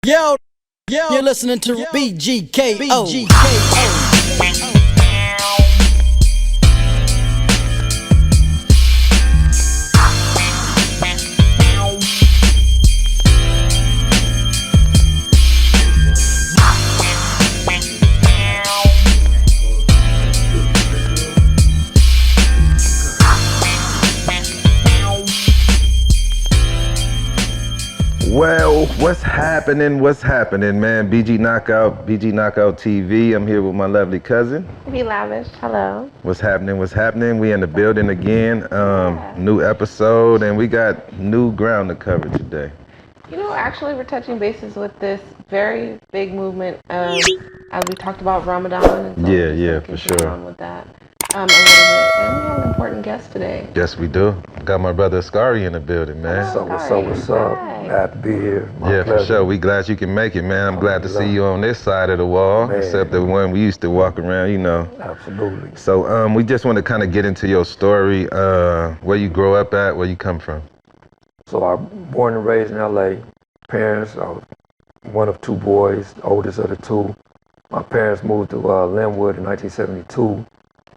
You're listening to BGKO. Well, what's happening, man? BG Knocc Out, BG Knocc Out TV. I'm here with my lovely cousin. Be Lavish, hello. What's happening? We in the building again. New episode, and we got new ground to cover today. You know, actually, we're touching bases with this very big movement as we talked about Ramadan. And so Yeah, for sure. On with that a little bit. And we have an important guest today. Yes, we do. Got my brother Scari in the building, man. Hello, What's up? Glad to be here. My pleasure. For sure. We glad you can make it, man. I'm glad to see you on this side of the wall, except the one we used to walk around, you know. Absolutely. So we just want to kind of get into your story, where you grow up at, where you come from. So I was born and raised in LA. Parents, I was one of two boys, the oldest of the two. My parents moved to Linwood in 1972.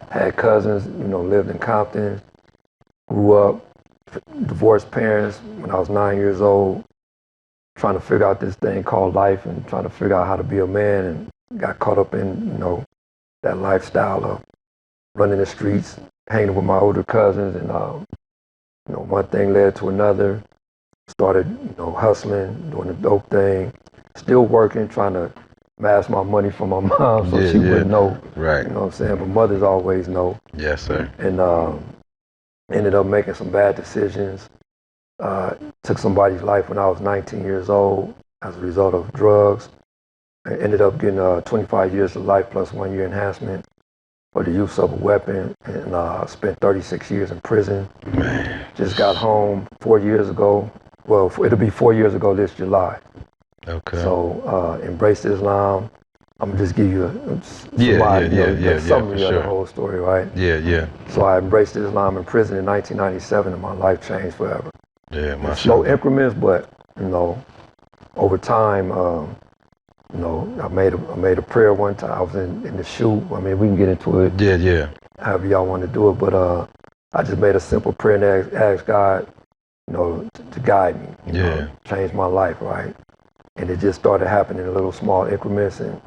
Had cousins, you know, lived in Compton. Grew up, divorced parents when I was 9 years old, trying to figure out this thing called life and trying to figure out how to be a man, and got caught up in, you know, that lifestyle of running the streets, hanging with my older cousins, and, you know, one thing led to another. Started, you know, hustling, doing the dope thing, still working, trying to mask my money from my mom so she wouldn't know. Right. You know what I'm saying? But mothers always know. Yes, sir. And ended up making some bad decisions. Took somebody's life when I was 19 years old as a result of drugs. I ended up getting 25 years to life plus 1 year enhancement for the use of a weapon, and spent 36 years in prison. Man. Just got home 4 years ago. Well, it'll be 4 years ago this July. Okay. So embraced Islam. I'm gonna just give you a summary of the whole story, right? Yeah. So I embraced Islam in prison in 1997, and my life changed forever. Yeah, my slow increments, but you know, over time, you know, I made a prayer one time. I was in the shoot. I mean, we can get into it. Yeah. However y'all want to do it, but I just made a simple prayer and asked God, you know, to guide me. You know, change my life, right? And it just started happening in little small increments, and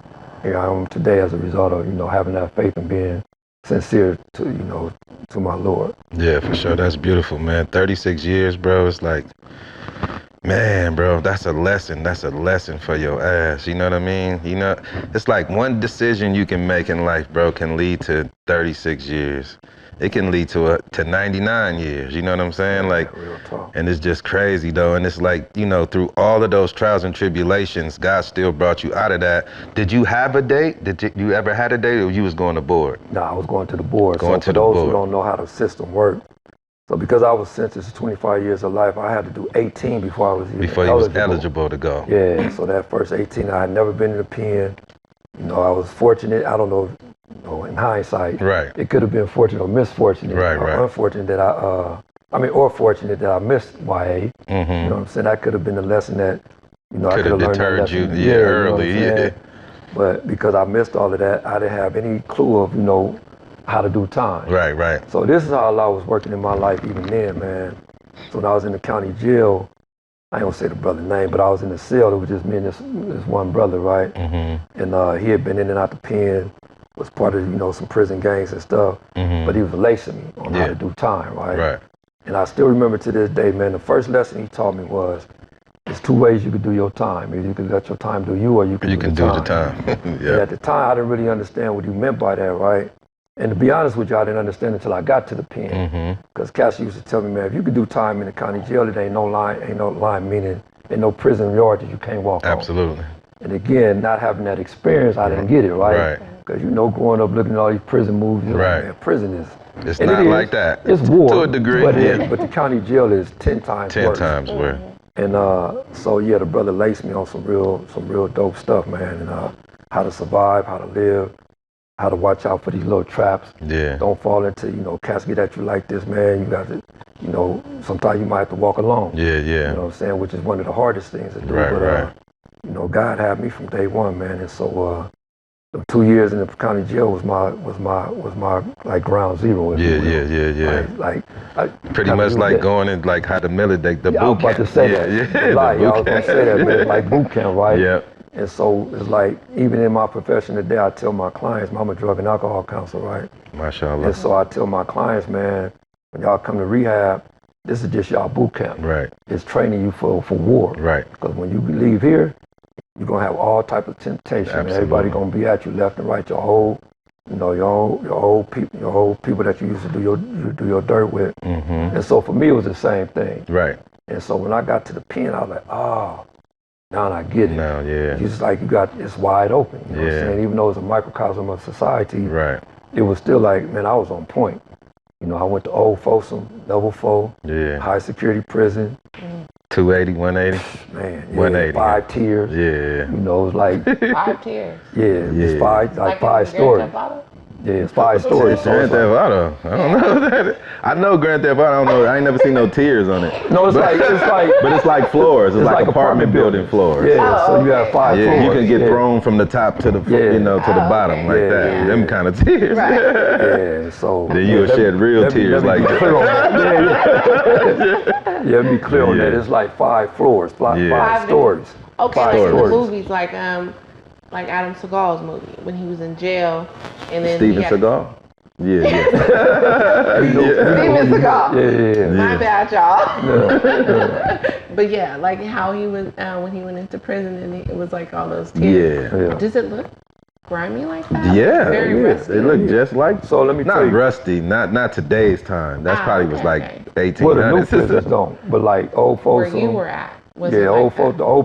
here I am today as a result of, you know, having that faith and being sincere to, you know, to my Lord. Yeah, for sure. That's beautiful, man. 36 years, bro. It's like, man, bro, that's a lesson. That's a lesson for your ass. You know what I mean? You know, it's like one decision you can make in life, bro, can lead to 36 years. It can lead to 99 years, you know what I'm saying? Like, real talk. And it's just crazy though. And it's like, you know, through all of those trials and tribulations, God still brought you out of that. Did you have a date? Did you ever had a date, or you was going to board? No, I was going to the board. So for those who don't know how the system worked, so because I was sentenced to 25 years of life, I had to do 18 before I was even Before you was eligible to go. Yeah, so that first 18, I had never been in the pen. You know, I was fortunate. I don't know, you know, in hindsight, right, it could have been fortunate or misfortunate, right. Unfortunate that or fortunate that I missed YA. Mm-hmm. You know what I'm saying? That could have been a lesson that, you know, I could have learned that lesson. You early, you know But because I missed all of that, I didn't have any clue of, you know, how to do time. Right. So this is how Allah was working in my life even then, man. So when I was in the county jail, I ain't gonna say the brother's name, but I was in the cell. It was just me and this one brother, right? Mm-hmm. And he had been in and out the pen, was part of, you know, some prison gangs and stuff. Mm-hmm. But he was lacing me on how to do time, right? Right. And I still remember to this day, man, the first lesson he taught me was, there's two ways you could do your time. Either you can let your time do you, or you can do the time. And at the time, I didn't really understand what he meant by that, right? And to be honest with you, I didn't understand until I got to the pen. Because Cassie used to tell me, man, if you could do time in the county jail, it ain't no line, meaning ain't no prison yard that you can't walk on. Absolutely. And again, not having that experience, I didn't get it, right? Because, you know, growing up looking at all these prison movies, like, man, prison is... It's not like that. It's war. To a degree, but the county jail is 10 times worse. 10 times worse. And so, yeah, the brother laced me on some real dope stuff, man. And how to survive, how to live, how to watch out for these little traps. Yeah. Don't fall into, you know, cats get at you like this, man. You got to, you know, sometimes you might have to walk alone. Yeah. You know what I'm saying? Which is one of the hardest things to do. Right. you know, God had me from day one, man. And so the 2 years in the county jail was my like ground zero. Yeah. Like I Pretty much like that. Going in like how the military, the boot camp. I was about to say that. I was going to say that, man. Like boot camp, right? Yeah. And so it's like, even in my profession today, I tell my clients, I'm a drug and alcohol counselor, right? MashaAllah. And so I tell my clients, man, when y'all come to rehab, this is just y'all boot camp. Right. It's training you for war. Right. Because when you leave here, you're going to have all type of temptation. Absolutely. Everybody going to be at you left and right, your whole people that you used to do your dirt with. Mm-hmm. And so for me, it was the same thing. Right. And so when I got to the pen, I was like, oh, now I get it. Now, yeah. It's just like it's wide open. You know what I'm saying? Even though it's a microcosm of society, right. It was still like, man, I was on point. You know, I went to Old Folsom, level 4, high security prison. 280, 180? Man, 180. 5 tiers. Yeah. You know, it was like 5 tiers. Yeah, it's five stories. Yeah, it's 5 stories. Grand Theft Auto. I don't know that. I know Grand Theft Auto. I don't know. I ain't never seen no tiers on it. No, but it's like floors. It's like apartment building floors. Yeah, so you have 5 floors. Yeah, you can get thrown from the top to the to the bottom like that. Yeah. Them kind of tiers. Right. Yeah, so then you would shed real tears like that. Yeah, be clear on that. It's like 5 floors, 5 stories. Okay, like in the movies, like Adam Seagal's movie when he was in jail, and then Steven Seagal. Yeah. Steven Seagal. Yeah. My bad, y'all. But yeah, like how he was when he went into prison, and it was like all those tears. Yeah. Does it look grimy like that? Yeah. Very rusty. It looked just like. So let me tell you. Not rusty. Not today's time. That's probably was like 1800s. Well, the new prisons don't, but like Old Folsom. Where you were at. Was the old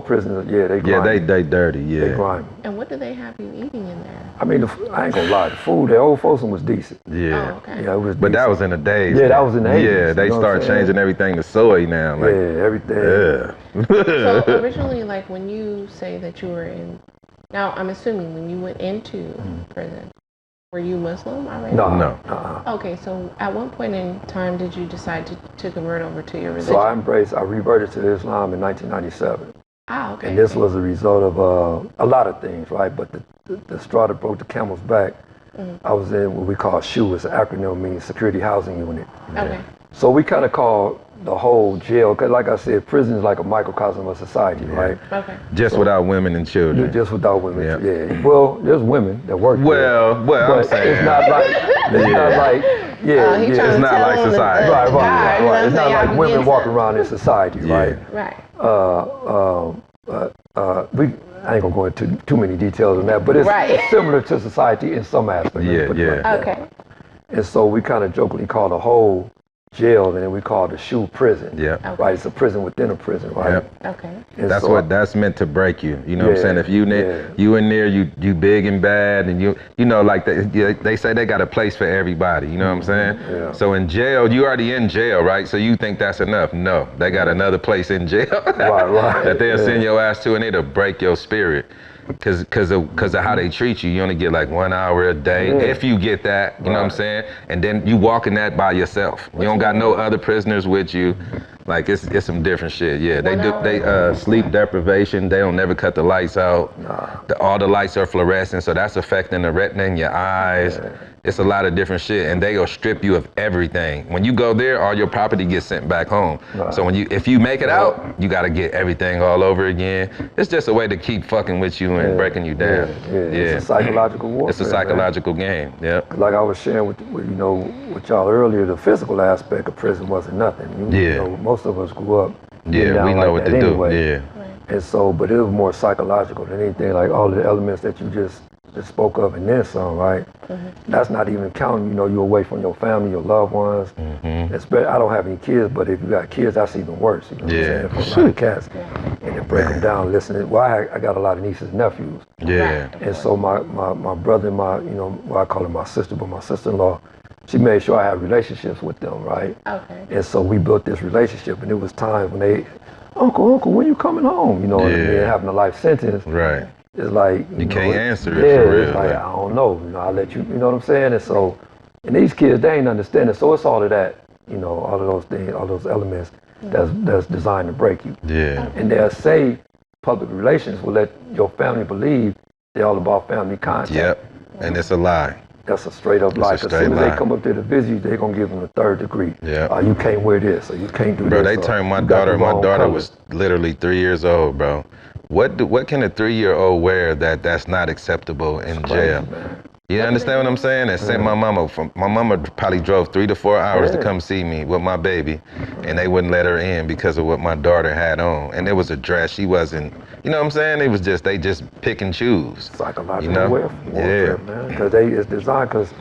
prisoners, they grimy. They dirty, They grimy. And what do they have you eating in there? I mean, I ain't gonna lie, the food at Old Folsom was decent. Yeah. Oh, okay. Yeah, it was decent. But that was in the days. Yeah, that was in the 80s. Yeah, they start changing everything to soy now. Like, everything. Yeah. So originally, like when you say that you were in, now I'm assuming when you went into prison, were you Muslim already? No. Okay, so at what point in time did you decide to convert over to your religion? So I reverted to Islam in 1997. Ah, okay. And this was a result of a lot of things, right? But the straw that broke the camel's back, I was in what we call SHU. It's an acronym, means Security Housing Unit. Okay. So we kind of call the whole jail, because like I said, prison is like a microcosm of society, right? Okay. Just without women and children. Just without women, yeah. Well, there's women that work there. Well, I'm saying. It's not like, it's not like society. Right. It's not like women walking around in society, right? Right. I ain't gonna go into too many details on that, but it's similar to society in some aspects. Okay. And so we kind of jokingly call the whole jail, and then we call the SHU prison. Yeah. Okay. Right. It's a prison within a prison, right? Yep. Okay. And that's meant to break you. You know what I'm saying? If you in there, you big and bad, and you know like they say they got a place for everybody. You know what I'm saying? Yeah. So in jail, you already in jail, right? So you think that's enough? No, they got another place in jail right. that they'll send your ass to, and it'll break your spirit. Cause of how they treat you, you only get like 1 hour a day, if you get that, you know what I'm saying? And then you walking that by yourself. You don't got no other prisoners with you. Like it's some different shit. Yeah, they sleep deprivation. They don't never cut the lights out. All the lights are fluorescent, so that's affecting the retina in your eyes. It's a lot of different shit, and they will strip you of everything. When you go there, all your property gets sent back home. So if you make it out, you gotta get everything all over again. It's just a way to keep fucking with you and breaking you down. It's a psychological warfare. It's a psychological game. Yep. Like I was sharing with y'all earlier, the physical aspect of prison wasn't nothing. You know, most of us grew up. Yeah, we know what to do. Yeah. And so, but it was more psychological than anything. Like all the elements that you just spoke of, and then some, right? That's not even counting, you away from your family, your loved ones. I don't have any kids, but if you got kids, that's even worse. You know what I'm saying? For a lot of cats. And they break them down, listening. Well, I got a lot of nieces and nephews. Yeah. And so my brother and I call her my sister, but my sister-in-law, she made sure I had relationships with them, right? Okay. And so we built this relationship, and it was times when they, Uncle, when you coming home? And then having a life sentence. Right. It's like you can't answer it for real. It's like I don't know. I'll let you. You know what I'm saying? And so, and these kids, they ain't understanding. So it's all of that. All of those things, all those elements that's designed to break you. Yeah. And they'll say public relations will let your family believe they're all about family contact. Yep, and it's a lie. That's a straight up lie. a As straight soon as lie. they come up there to visit you, they're gonna give them the 3rd degree. Yeah. You can't wear this, or you can't do Bro, this. they or turned my you got the daughter. My wrong daughter color. was literally 3 years old, bro. What can a 3-year-old wear that's not acceptable in jail? Man. You understand what I'm saying? And sent my mama probably drove 3 to 4 hours to come see me with my baby, and they wouldn't let her in because of what my daughter had on. And it was a dress. She wasn't, you know what I'm saying? It was just, they just pick and choose. Psychological warfare, man. Because it's designed, because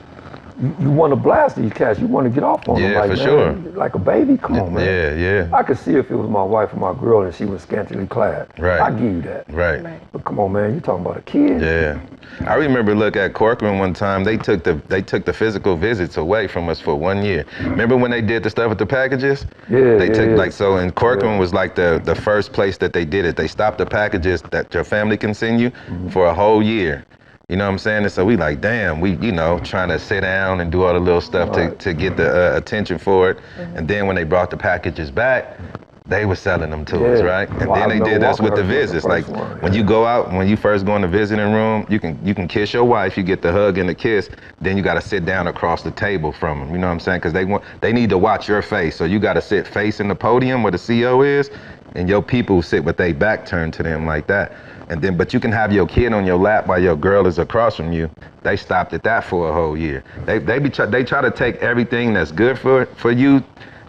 you want to blast these cats. You want to get off on them. Yeah, Like, for man, sure. Like a baby, come on, man. Yeah. I could see if it was my wife or my girl and she was scantily clad. Right. I give you that. Right. But come on, man, you talking about a kid? Yeah. I remember look at Corcoran one time, they took the physical visits away from us for 1 year. Remember when they did the stuff with the packages? Yeah. They took like, so in Corcoran was like the first place that they did it. They stopped the packages that your family can send you for a whole year. You know what I'm saying? And so we like, damn, we, trying to sit down and do all the little stuff to get the attention for it. And then when they brought the packages back, they were selling them to us, right? And then they did us with the visits. Like when you go out, when you first go in the visiting room, you can kiss your wife, you get the hug and the kiss, then you gotta sit down across the table from them, you know what I'm saying? Because they need to watch your face. So you gotta sit facing the podium where the CO is, and your people sit with their back turned to them like that. And then, but you can have your kid on your lap while your girl is across from you. They stopped at that for a whole year. They try to take everything that's good for you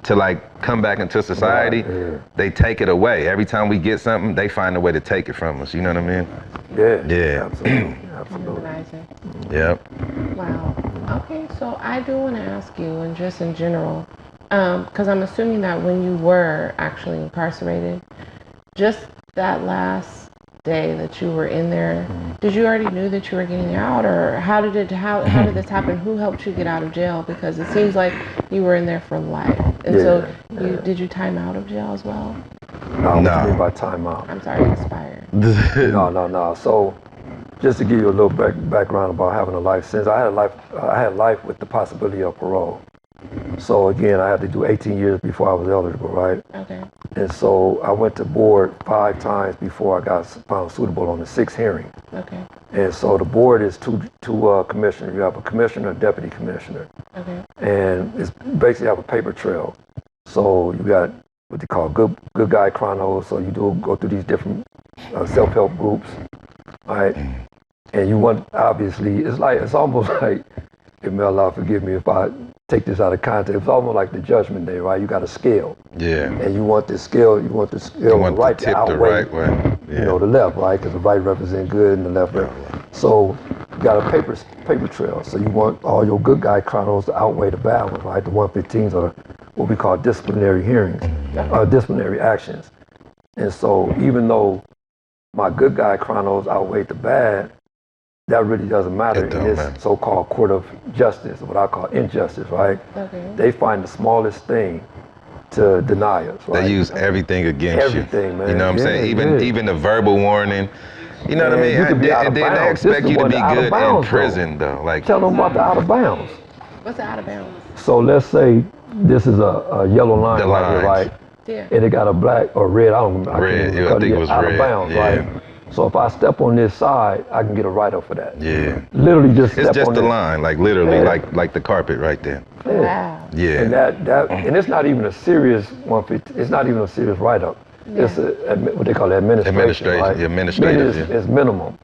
to like come back into society. They take it away. Every time we get something, they find a way to take it from us. You know what I mean? Yeah. Absolutely. Yep. Wow. Okay, so I do want to ask you, and just in general, because I'm assuming that when you were actually incarcerated, just that last day that you were in there, did you already knew that you were getting out, or how did this happen? Who helped you get out of jail? Because it seems like you were in there for life, and so did you time out of jail as well? No. What do you mean by time out? I'm sorry, expired. No. So, just to give you a little background about having a life sentence, I had life with the possibility of parole. So again, I had to do 18 years before I was eligible, right? Okay. And so I went to board 5 times before I got found suitable on the 6th hearing. Okay. And so the board is two commissioners. You have a commissioner, a deputy commissioner. Okay. And it's basically have a paper trail. So you got what they call good guy chronos. So you go through these different self-help groups, right? And you want, obviously, it's almost like, may Allah forgive me if I take this out of context, it's almost like the judgment day, right? You got a scale. Yeah. And you want the scale right to outweigh, the right way. Yeah. The left, right? Because the right represents good and the left So you got a paper trail. So you want all your good guy chronos to outweigh the bad ones, right? The 115s are what we call disciplinary hearings, disciplinary actions. And so even though my good guy chronos outweighed the bad, that really doesn't matter in this so-called court of justice, what I call injustice, right? Okay. They find the smallest thing to deny us, right? They use everything against you. Everything, man. You know what I'm saying? Even the verbal warning. You know what I mean? You could be out of They bounds. expect you to be good in Though. prison, though. Like, tell them about the out of bounds. What's the out of bounds? So let's say this is a yellow line right here, right? Yeah. And it got a black or red, I think it was out red. of bounds, right? So if I step on this side, I can get a write-up for that. Yeah. Literally just step on It's just the this. line, like literally, like the carpet right there. Wow. Yeah. And and it's not even a serious 150. It's not even a serious write-up. Yeah. It's what they call administration. Right? Administrative. It's minimum.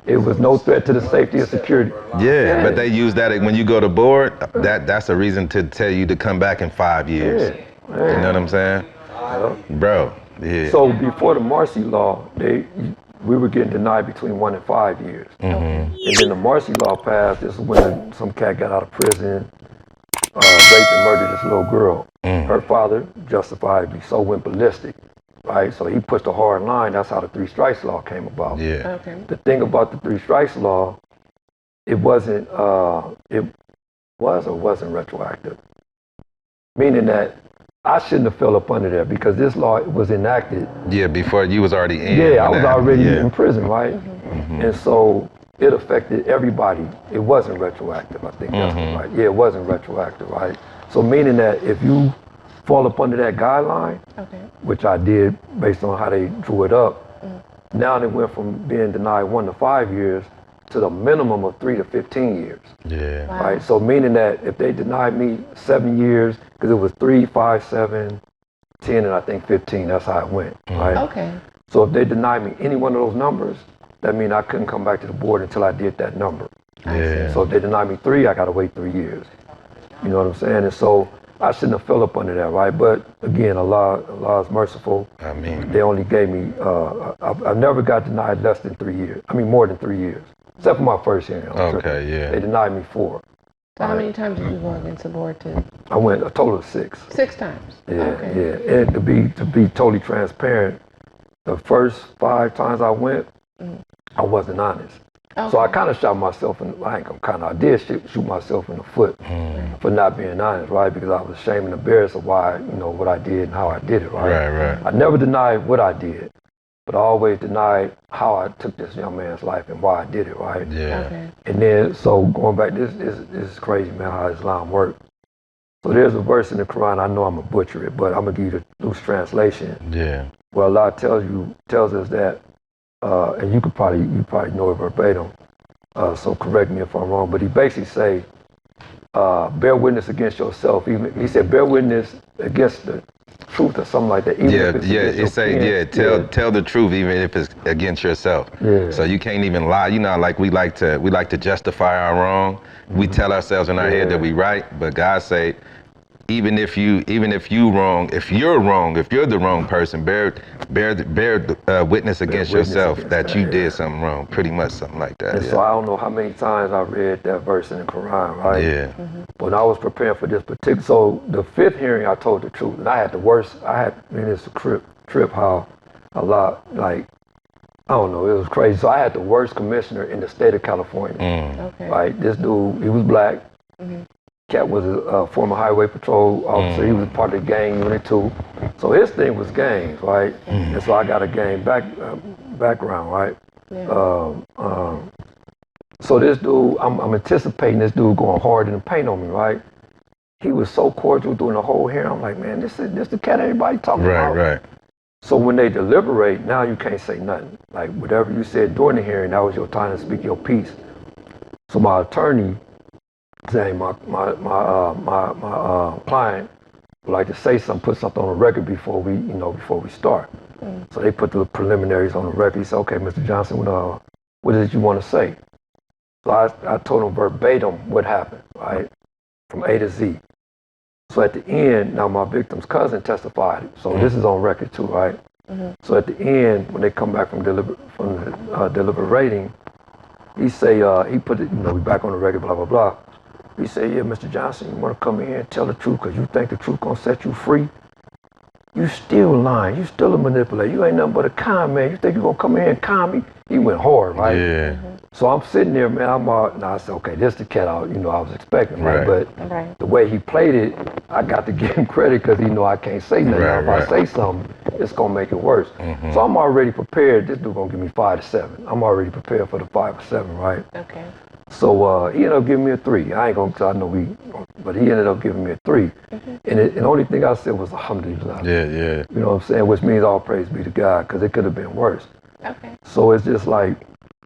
It was no threat to the safety and security. Yeah, but they use that when you go to board. That's a reason to tell you to come back in 5 years. You know what I'm saying, bro? Yeah. So before the Marcy law, we were getting denied between 1 and 5 years. And then the Marcy law passed. This is when some cat got out of prison, raped and murdered this little girl. Her father, justifiably so, went ballistic, right? So he pushed a hard line. That's how the 3 strikes law came about. Yeah. Okay. The thing about the 3 strikes law, it wasn't retroactive. Meaning that I shouldn't have fell up under there because this law was enacted. Yeah, before you was already in. Yeah, I was already in prison, right? And so it affected everybody. It wasn't retroactive, I think that's right. Yeah, it wasn't retroactive, right? So meaning that if you fall up under that guideline, which I did based on how they drew it up, Now they went from being denied 1 to 5 years to the minimum of 3 to 15 years. Yeah. Wow. Right. So meaning that if they denied me 7 years, because it was 3, 5, 7, 10, and I think 15. That's how it went. Right. Okay. So if they denied me any one of those numbers, that means I couldn't come back to the board until I did that number. Yeah. So if they denied me 3, I got to wait 3 years. You know what I'm saying? And so I shouldn't have fell up under that, right? But again, Allah is merciful. I mean, They only gave me, I've never got denied less than 3 years. I mean, more than 3 years, except for my first hearing. okay, yeah. They denied me 4. So how many times did you go against the board to? I went a total of 6. 6 times. Yeah, Okay. yeah. And to be totally transparent, the first 5 times I went, I wasn't honest. Okay. So I kind of shot myself in, I did shoot myself in the foot for not being honest, right? Because I was ashamed and embarrassed of why, what I did and how I did it, right? Right. I never denied what I did, but I always denied how I took this young man's life and why I did it, right? Yeah. Okay. And then, so going back, this is crazy, man, how Islam works. So there's a verse in the Quran, I know I'm gonna butcher it, but I'm gonna give you the loose translation. Yeah. Where Allah tells us that, and you probably know it verbatim, so correct me if I'm wrong, but he basically say, bear witness against yourself. He said, bear witness against the truth or something like that. Even if it's against your kin. Tell the truth even if it's against yourself. Yeah. So you can't even lie. Like we like to justify our wrong. We tell ourselves in our head that we right, but God say, even if you're wrong, if you're the wrong person, bear witness against yourself that you did something wrong, pretty much something like that. And so I don't know how many times I read that verse in the Quran, right? Yeah. When I was preparing for this particular, so the 5th hearing, I told the truth, and I had the worst. It's a trip how a lot, I don't know, it was crazy. So I had the worst commissioner in the state of California. Okay. Right, this dude, he was black. Cat was a former highway patrol officer. He was part of the gang unit too. So his thing was gangs, right? And so I got a gang background, right? Yeah. So this dude, I'm anticipating this dude going hard in the paint on me, right? He was so cordial during the whole hearing. I'm like, man, this is the cat everybody talking about. Right. So when they deliberate, now you can't say nothing. Like whatever you said during the hearing, that was your time to speak your piece. So my attorney saying my client would like to say something, put something on the record before we start. So they put the preliminaries on the record. He said, okay, Mr. Johnson, what is it you want to say? So I told him verbatim what happened, right? From A to Z. So at the end, now my victim's cousin testified. So this is on record too, right? So at the end, when they come back from deliberating, he say, he put it, we back on the record, blah, blah, blah. He said, yeah, Mr. Johnson, you want to come in here and tell the truth because you think the truth going to set you free? You still lying. You still a manipulator. You ain't nothing but a con man. You think you're going to come in here and con me? He went hard, right? Yeah. So I'm sitting there, man. I said, okay, this is the cat I was expecting, right? But the way he played it, I got to give him credit because I can't say nothing. If I say something, it's going to make it worse. So I'm already prepared. This dude going to give me 5 to 7. I'm already prepared for the 5 or 7, right? Okay. So he ended up giving me a 3. I ain't gonna, cause I know but he ended up giving me a 3. And the only thing I said was alhamdulillah. Yeah. You know what I'm saying? Which means all praise be to God, because it could have been worse. Okay. So it's just like,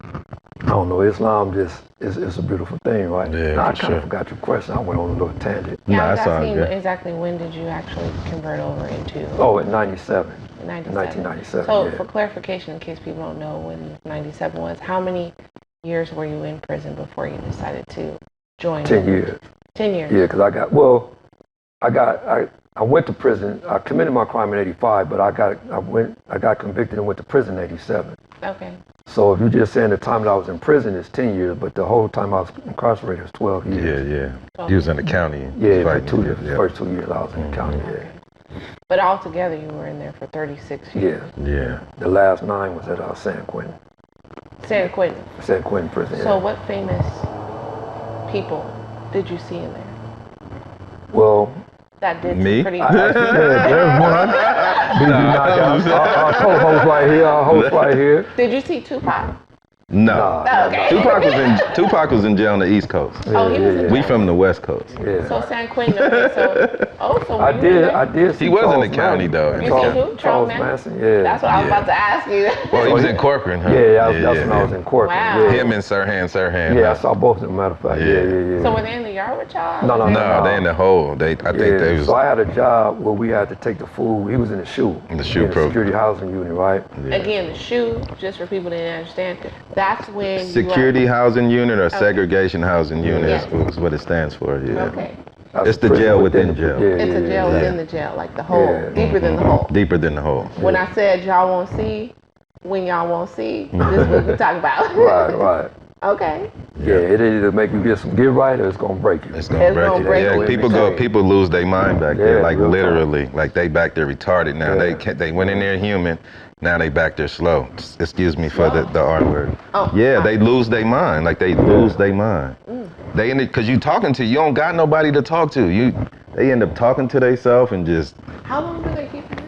I don't know, Islam just is a beautiful thing, right? Yeah, now, I for kind of sure. forgot your question. I went on a little tangent. Yeah, I was that's all asking good. exactly when did you actually convert over into? Oh, in 97. 97. 1997, So yeah. for clarification, in case people don't know when 97 was, how many years were you in prison before you decided to join? 10 years. 10 years. Yeah, because I went to prison. I committed my crime in 85, but I got convicted and went to prison in 87. Okay. So if you're just saying the time that I was in prison is 10 years, but the whole time I was incarcerated was 12 years. Yeah. He was in the county. Yeah, fighting for it, first 2 years I was in the county, yeah. But altogether, you were in there for 36 years. Yeah. The last 9 was at San Quentin. San Quentin. San Quentin prison, yeah. So what famous people did you see in there? Well, That did Me? some pretty... there's one. BG Knocc Out. Our co-host right here, our host right here. Did you see Tupac? No. Okay. Tupac was in jail on the East Coast. Oh, he was in We jail. from the West Coast. Yeah. So San Quentin, okay, so I when you were there- I did see He was in Charles the county, Manson. though. You Charles- seen who? Charles Manson? Manson, yeah. That's what I was about to ask you. Well, he was in Corcoran, huh? Yeah, that's when I was in Corcoran. Wow. Yeah. Him and Sirhan. Yeah, I saw both of them, matter of fact. Yeah. So were they in the yard with y'all? No, No, they in the hole. I think they was So I had a job where we had to take the food. He was in the SHU. In the SHU in the program. security housing unit, right? Again, the SHU, just for people that didn't understand, that's when Security housing unit or segregation housing unit Yeah. is what it stands for. Yeah. Okay. That's It's the prison jail within jail. It's a jail within the jail, like the hole, deeper than the hole. Deeper than the hole. When I said y'all won't see, when y'all won't see, this is what we talk about. Right. Okay. Yeah, it either make you get right or it's gonna break you. It's gonna break you. Yeah, people lose their mind back there, like real literally. Like they back there retarded now. They went in there human, now they back there slow. Excuse me for the R word. Oh, yeah, they lose their mind. Like they lose their mind. They end it, cause you talking to, you don't got nobody to talk to. They end up talking to themselves and just. How long do they keep you?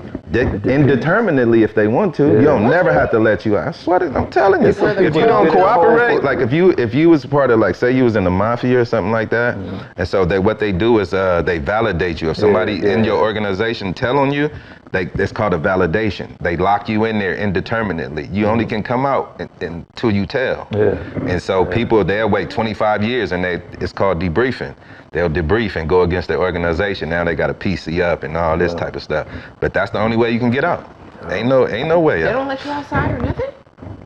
Indeterminately, if they want to, you don't never have to let you out. I swear to, I'm telling you, if you don't cooperate, like if you was part of, like, say you was in the mafia or something like that, and so what they do is they validate you. If somebody in your organization tell on you, it's called a validation. They lock you in there indeterminately. You only can come out until you tell. And so people, they'll wait 25 years and it's called debriefing. They'll debrief and go against their organization. Now they got to PC up and all this type of stuff. But that's the only way you can get out. Ain't no way out. They don't let you outside or nothing?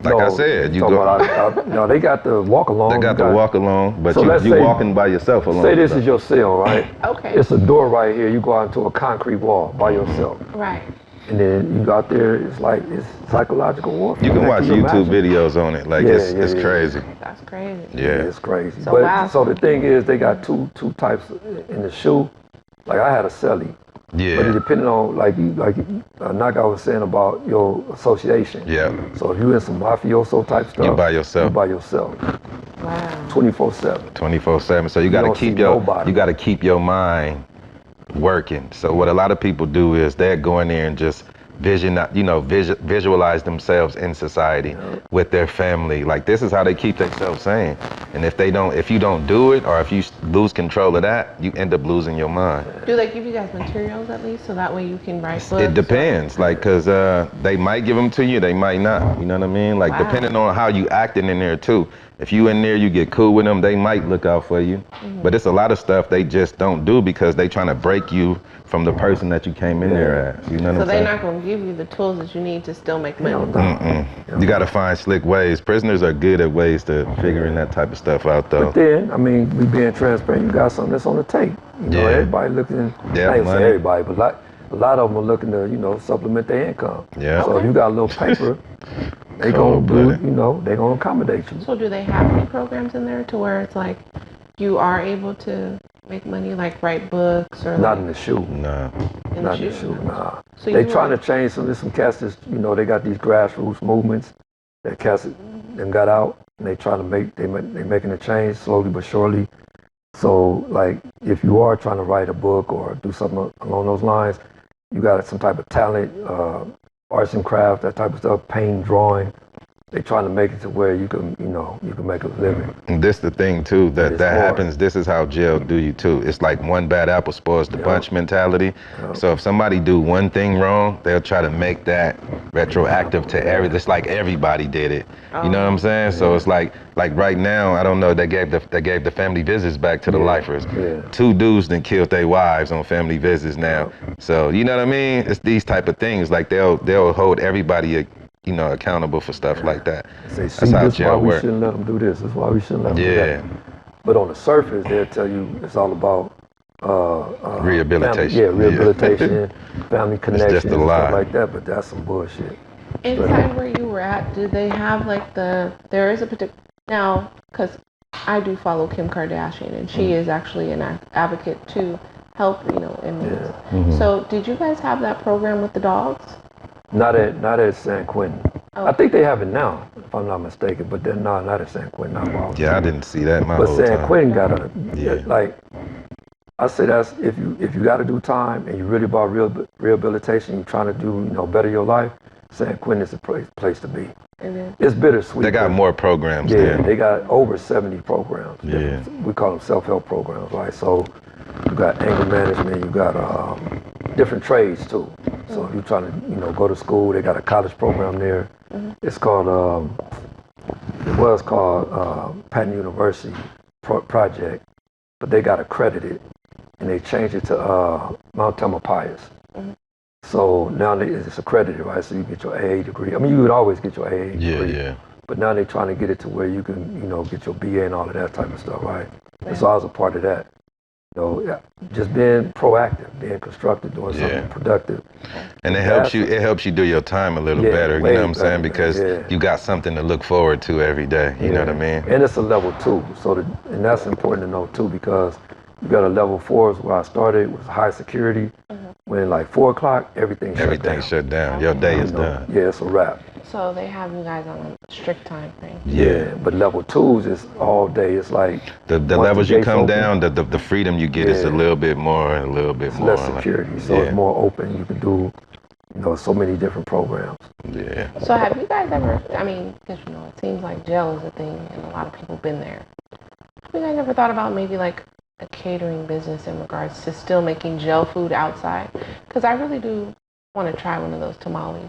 Like I said, you go. No, they got the walk along. They got the walk along, but So let's you say- walking by yourself alone. Say this is your cell, right? Okay. It's a door right here. You go out into a concrete wall by yourself. Right. And then you go out there, it's psychological warfare. You can watch YouTube imagine? videos on it. Like it's crazy. That's crazy. Yeah. It's crazy. So But wow. so the thing is, they got two types in the SHU. Like I had a cellie. But it Yeah. depending on like Knocc Out was saying about your association. Yeah. So if you in some mafioso type stuff, You by yourself. You by yourself. Wow. 24/7. 24/7. So you got to don't see keep nobody. your mind working. So what a lot of people do is they go in there and just visualize themselves in society with their family. Like this is how they keep themselves sane. And if you don't do it, or if you lose control of that, you end up losing your mind. Do they give you guys materials at least so that way you can write books? It depends, like, cause they might give them to you, they might not. You know what I mean? Like, Wow. depending on how you acting in there too. If you in there, you get cool with them, they might look out for you. But it's a lot of stuff they just don't do because they trying to break you from the person that you came in there as. You know what So I'm they're saying? not going to give you the tools that you need to still make money. You gotta find slick ways. Prisoners are good at ways to figuring that type of stuff out, though. But then, I mean, we being transparent, you got something that's on the tape. You know, Yeah. everybody looking, Yeah, I ain't say money. everybody, but a lot of them are looking to, supplement their income. Yeah. So if you got a little paper, they gonna do, Cold-blooded. they gonna accommodate you. So do they have any programs in there to where it's like you are able to make money, like write books or Not like in the SHU. Nah. in Not the in the SHU, nah. So They you trying were- to change some cats that's, they got these grassroots movements that cats them got out and they trying to they making a change slowly but surely. So like if you are trying to write a book or do something along those lines, you got some type of talent, arts and crafts, that type of stuff, painting, drawing. They trying to make it to where you can make a living. And this the thing too, that It's hard. happens, this is how jail do you too. It's like one bad apple spoils the bunch mentality. So if somebody do one thing wrong, they'll try to make that retroactive to it's like everybody did it. You know what I'm saying? So it's like right now, I don't know, they gave the family visits back to the lifers. Yeah. 2 dudes then killed their wives on family visits now. So you know what I mean? It's these type of things, like they'll hold everybody accountable for stuff like that. Say, see, That's how this is why jail we works. shouldn't let them do this. This is why we shouldn't let them do Yeah. that. But on the surface, they'll tell you it's all about Rehabilitation. Family, rehabilitation, family connections, just a and lie. stuff like that. But that's some bullshit. Inside where you were at, did they have like there is a particular, now, because I do follow Kim Kardashian and she is actually an advocate to help, inmates. So did you guys have that program with the dogs? Not at San Quentin. Oh. I think they have it now, if I'm not mistaken. But then not at San Quentin. Not while I was Yeah, I didn't see that my But whole San time. Quentin got a Yeah. like. I say that's if you got to do time and you really about rehabilitation, you're trying to do better your life. San Quentin is the place to be. It's bittersweet. They got more programs Yeah, there. they got over 70 programs. Yeah. We call them self-help programs, right? So you got anger management, you got different trades too. So if you're trying to, go to school, they got a college program there. It's called, it was called Patton University Project, but they got accredited and they changed it to Mount Tamalpais. So now it's accredited, right? So you get your AA degree. I mean, you would always get your AA degree. Yeah. But now they're trying to get it to where you can, get your BA and all of that type of stuff, right? And so I was a part of that. Just being proactive, being constructive, doing something productive. And it helps you do your time a little better, you know what I'm saying? Because you got something to look forward to every day, you know what I mean? And it's a level 2, and that's important to know too, because you got a level 4 is where I started, it was high security. When like 4 o'clock, everything shut down. Your day is done. Yeah, it's a wrap. So they have you guys on a strict time frame. Yeah, but level 2s is all day. It's like the levels you come down, the freedom you get is a little bit more, it's less security, so it's more open. You can do, so many different programs. Yeah. So have you guys ever? I mean, because it seems like jail is a thing, and a lot of people been there. Have you guys ever thought about maybe like a catering business in regards to still making jail food outside? Because I really do want to try one of those tamales.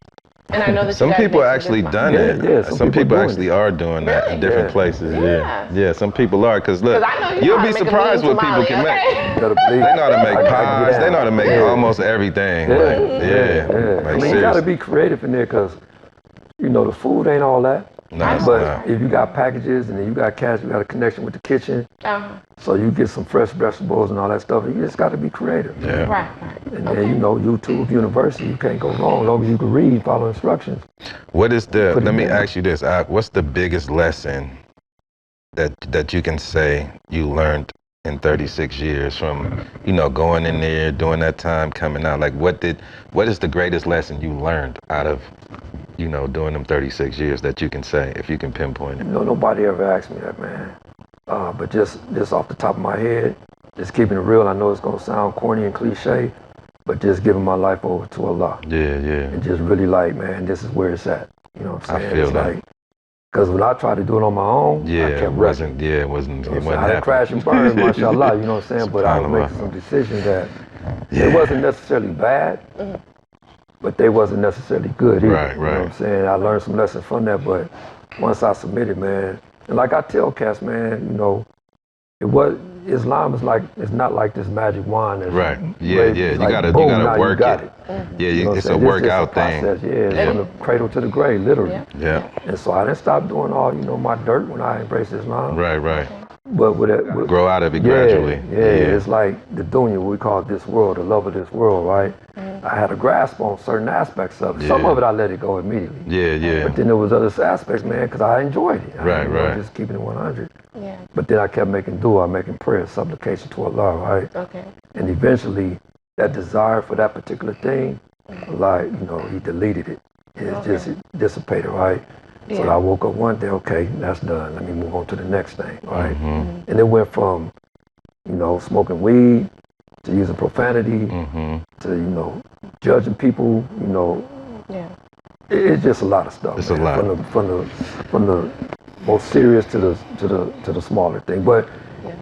And I know that some people actually done it. Yeah, some people actually are doing that in different places. Yeah, some people are. Because look, you'll be surprised what people can make. They know how to make pies. They know how to make almost everything. Like, I mean, you got to be creative in there because, the food ain't all that. But if you got packages and then you got cash, you got a connection with the kitchen. So you get some fresh vegetables and all that stuff. You just got to be creative. Yeah. Right. And then, YouTube University, you can't go wrong as long as you can read, follow instructions. What is let me ask you this, what's the biggest lesson that you can say you learned in 36 years from, going in there, doing that time, coming out? Like, what is the greatest lesson you learned out of, doing them 36 years that you can say, if you can pinpoint it? Nobody ever asked me that, man. But just off the top of my head, just keeping it real. I know it's going to sound corny and cliche, but just giving my life over to Allah. Yeah. And just really like, man, this is where it's at. You know what I'm saying? I feel that. Because when I tried to do it on my own, I kept wrecking. It wasn't I had crash and burn, mashallah, you know what I'm saying? But I was making some decisions that it wasn't necessarily bad, but they wasn't necessarily good either. Right. You know what I'm saying? I learned some lessons from that, but once I submitted, man, and like I tell cats, man, Islam is it's not like this magic wand. Right. Yeah. You gotta work it. Yeah, it's a workout thing. Yeah, it's from the cradle to the grave, literally. Yeah. And so I didn't stop doing all, my dirt when I embraced Islam. Right. But with grow out of it gradually. Yeah, it's like the dunya, we call it this world, the love of this world, right? I had a grasp on certain aspects of it. Some of it I let it go immediately. Yeah. But then there was other aspects, man, because I enjoyed it. Right. Just keeping it 100. Yeah. But then I kept making dua, making prayer, supplication to Allah, right? Okay. And eventually, that desire for that particular thing, Allah, He deleted it. It just dissipated, right? Yeah. So I woke up one day, okay, that's done. Let me move on to the next thing, right? And it went from, smoking weed to using profanity to, judging people, It's just a lot of stuff. It's a lot. From the most serious to the smaller thing. But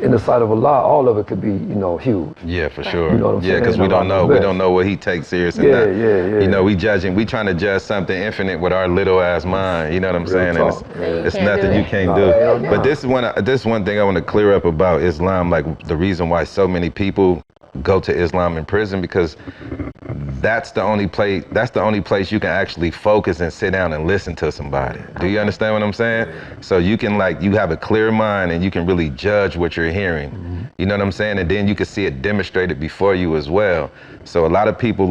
in the sight of Allah, all of it could be, huge. Yeah, for sure. You know what I'm saying? Because we don't know what he takes serious and not. Yeah. We trying to judge something infinite with our little ass mind. You know what I'm saying? Talk. And it's nothing you can't do. But this is one thing I want to clear up about Islam. Like the reason why so many people go to Islam in prison, because that's the only place you can actually focus and sit down and listen to somebody. Do you understand what I'm saying? So you can you have a clear mind and you can really judge what you're hearing. You know what I'm saying? And then you can see it demonstrated before you as well. So a lot of people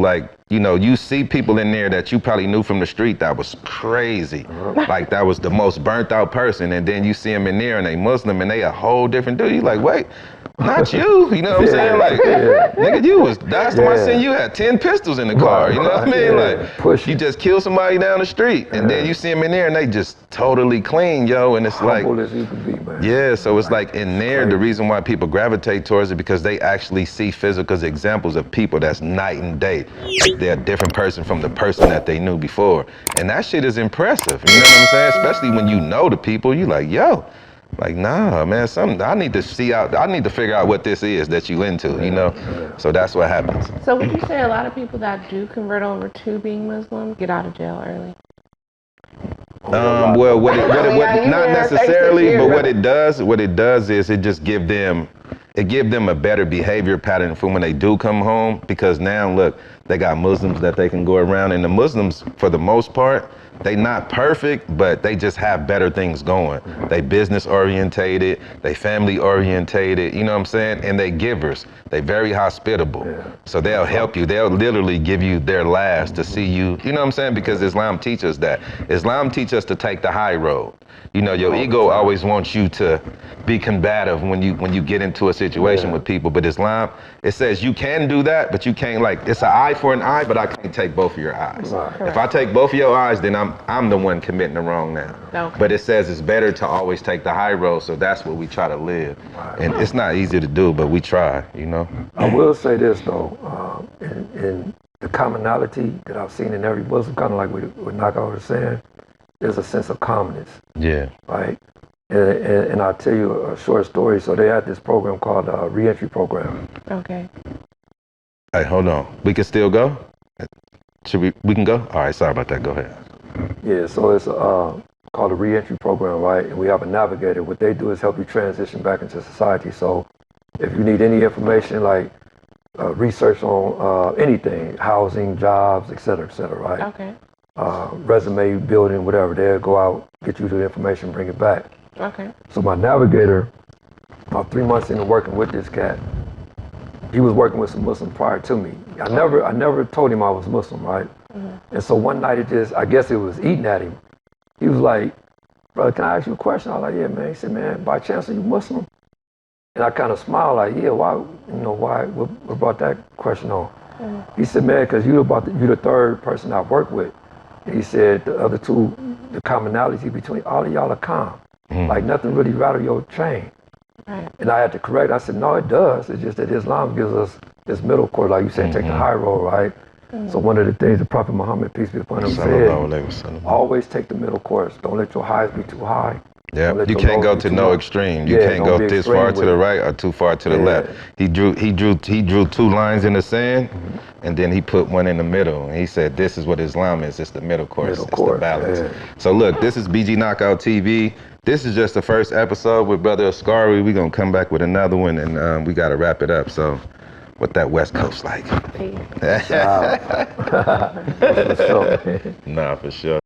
you see people in there that you probably knew from the street that was crazy. Like that was the most burnt out person. And then you see them in there and they Muslim and they a whole different dude. You're like, wait, not you. You know what I'm saying? Like, nigga, last time I seen you had 10 pistols in the car. You know what I mean? Like, you just kill somebody down the street, and then you see them in there, and they just totally clean, yo. And it's like, humble as you can be, man. Yeah, so it's like in there, the reason why people gravitate towards it because they actually see physical examples of people that's night and day. Like they're a different person from the person that they knew before. And that shit is impressive, you know what I'm saying? Especially when you know the people, you like, yo, like, nah, man, I need to figure out what this is that you into, you know? So that's what happens. So would you say a lot of people that do convert over to being Muslim get out of jail early? Well, not necessarily, but what it does is it just give them a better behavior pattern for when they do come home, because now look, they got Muslims that they can go around, and the Muslims, for the most part, they not perfect, but they just have better things going. They business orientated, they family orientated, you know what I'm saying? And they givers. They very hospitable. So they'll help you. They'll literally give you their last to see you, you know what I'm saying? Because Islam teaches us that. Islam teaches us to take the high road. You know, your ego always wants you to be combative when you get into a situation with people. But Islam, it says you can do that, but you can't, like, it's an eye for an eye, but I can't take both of your eyes. If I take both of your eyes, then I'm the one committing the wrong now. But it says it's better to always take the high road, so that's what we try to live. And it's not easy to do, but we try, you know? I will say this, though, in the commonality that I've seen in every Muslim, kind of like what Knocc Out was saying, there's a sense of calmness. Yeah. Right? And I'll tell you a short story. So they had this program called Reentry Program. Okay. Hey, hold on. We can still go? We can go? All right, sorry about that. Go ahead. Yeah, so it's called a Reentry Program, right? And we have a navigator. What they do is help you transition back into society. So if you need any information, like research on anything, housing, jobs, et cetera, right? Okay. Resume building, whatever, they'll go out, get you the information, bring it back. Okay. So my navigator, about 3 months into working with this cat, he was working with some Muslims prior to me. I never told him I was Muslim, right? And so one night I guess it was eating at him. He was like, brother, can I ask you a question? I was like, yeah, man. He said, man, by chance are you Muslim? And I kind of smiled like, yeah, why, what brought that question on? He said, man, because you're the third person I've worked with. And he said the other two, the commonality between all of y'all are calm. Like nothing really rattle your chain. Right. And I had to correct. I said, no, it does. It's just that Islam gives us this middle course, like you said, take the high road, right? So one of the things the Prophet Muhammad, peace be upon him, said, always take the middle course. Don't let your highs be too high. Yeah, you can't go to no extreme. You can't go this far to the right or too far to the left. He drew 2 lines in the sand, and then he put one in the middle. And he said, this is what Islam is. It's the middle course. It's the balance. So look, this is BG Knocc Out TV. This is just the first episode with Brother Scari. We're going to come back with another one, and we got to wrap it up. So what that West Coast like? Nah, for sure. Nah, for sure.